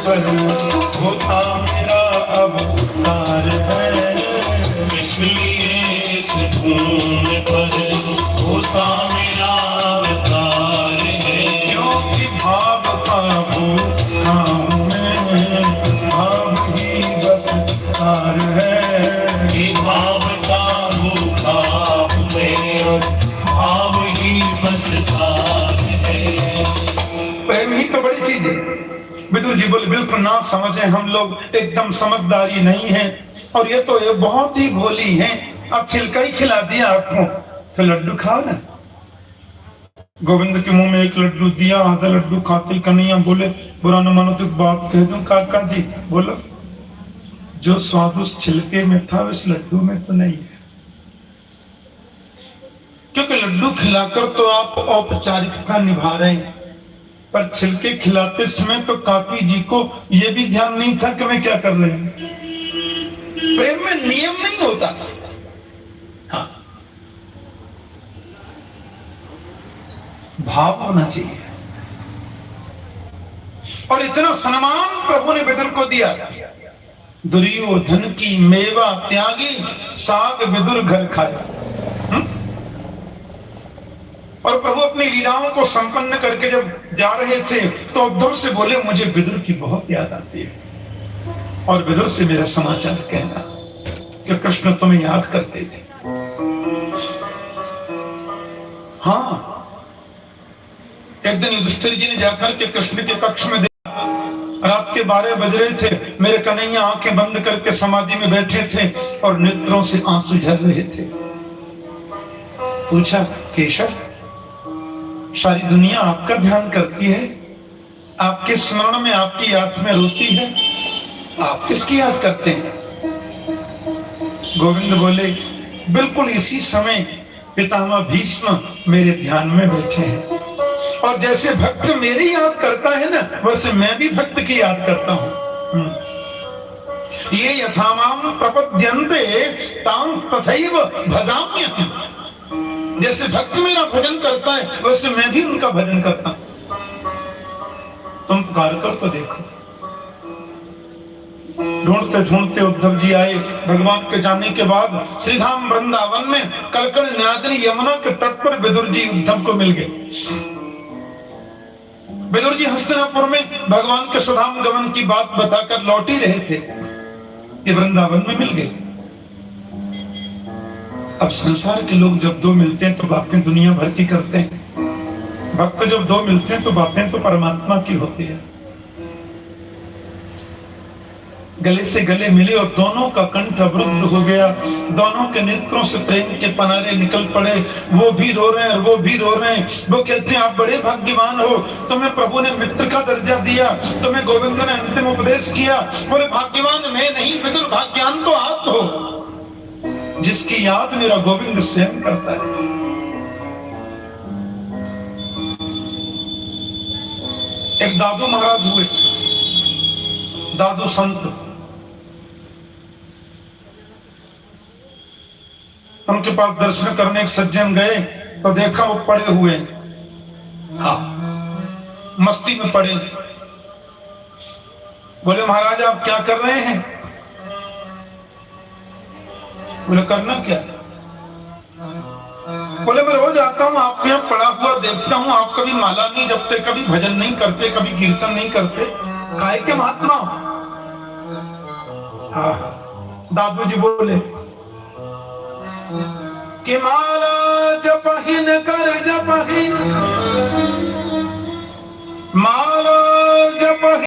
करूं, होता मेरा अवतार है। इसलिए इस भूमि पर होता मेरा अवतार है। क्योंकि भाव का भूखा हूँ मैं, भाव ही बस सार है। कि भाव का भूखा हूँ मैं, भाव ही बस सार है। प्रेम ही तो बड़ी चीज है। विदुर जी बोले बिल्कुल ना समझे, हम लोग एकदम समझदारी नहीं है, और ये तो ये बहुत ही भोली है। अब छिलका ही खिला दिया आपको तो लड्डू खाओ ना। गोविंद के मुंह में एक लड्डू दिया, आधा लड्डू खाते कन्हैया बोले बुरा न मानो तो बात कह दूं। काका जी बोलो, जो स्वाद उस छिलके में था उस लड्डू में तो नहीं है। क्योंकि लड्डू खिलाकर तो आप औपचारिकता निभा रहे हैं, पर छिलके खिलाते समय तो काकी जी को यह भी ध्यान नहीं था कि मैं क्या कर रहे हैं। प्रेम में नियम नहीं होता। हाँ, भाव होना चाहिए। और इतना सम्मान प्रभु ने विदुर को दिया। दुर्योधन की मेवा त्यागी, साग विदुर घर खाया। और प्रभु अपनी लीलाओं को संपन्न करके जब जा रहे थे तो उद्धव से बोले मुझे विदुर की बहुत याद आती है, और विदुर से मेरा समाचार कहना कि कृष्ण तुम्हें याद करते थे। हाँ, एक दिन युधिष्ठिर जी ने जाकर के कृष्ण के कक्ष में देखा, रात के 12 बज रहे थे। मेरे कन्हैया आंखें बंद करके समाधि में बैठे थे और नेत्रों से आंसू झर रहे थे। पूछा केशव, सारी दुनिया आपका ध्यान करती है, आपके स्मरण में आपकी याद में रोती है, आप किसकी याद करते हैं? गोविंद बोले बिल्कुल इसी समय पितामह भीष्म मेरे ध्यान में बैठे हैं, और जैसे भक्त मेरी याद करता है ना, वैसे मैं भी भक्त की याद करता हूं। ये यथामाम प्रपद्यन्ते तां तथैव भजाम्यहम्। जैसे भक्त मेरा भजन करता है वैसे मैं भी उनका भजन करता हूं। तुम पुकार कर तो देखो। ढूंढते ढूंढते उद्धव जी आए। भगवान के जाने के बाद श्रीधाम वृंदावन में कलकल न्यादिनी यमुना के तट पर विदुर जी उद्धव को मिल गए। विदुर जी हस्तिनापुर में भगवान के सुधाम गमन की बात बताकर लौट ही रहे थे, ये वृंदावन में मिल गए। अब संसार के लोग जब दो मिलते हैं तो बातें दुनिया भर की करते हैं, भक्त जब दो मिलते हैं तो बातें तो परमात्मा की होती है। गले से गले मिले और दोनों का कंठ अवरुद्ध हो गया, दोनों के नेत्रों से प्रेम के पनारे निकल पड़े। वो भी रो रहे हैं और वो भी रो रहे हैं। वो कहते हैं आप बड़े भाग्यवान हो, तुम्हें प्रभु ने मित्र का दर्जा दिया, तुम्हें गोविंद ने अंतिम उपदेश किया। बोले भाग्यवान मैं नहीं, विदुर भाग्यवान तो आप हो, जिसकी याद मेरा गोविंद स्वयं करता है। एक दादू महाराज हुए, दादू संत। उनके पास दर्शन करने एक सज्जन गए तो देखा वो पड़े हुए, हाँ, मस्ती में पड़े। बोले महाराज आप क्या कर रहे हैं? बोले करना क्या? बोले मैं रोज आता हूँ आपके यहाँ पड़ा हुआ देखता हूँ, आप कभी माला नहीं जपते, कभी भजन नहीं करते, कभी कीर्तन नहीं करते, काय के महात्मा? हाँ, दादू जी बोले कि माला जपहिन कर जपहिन, माला जपहिन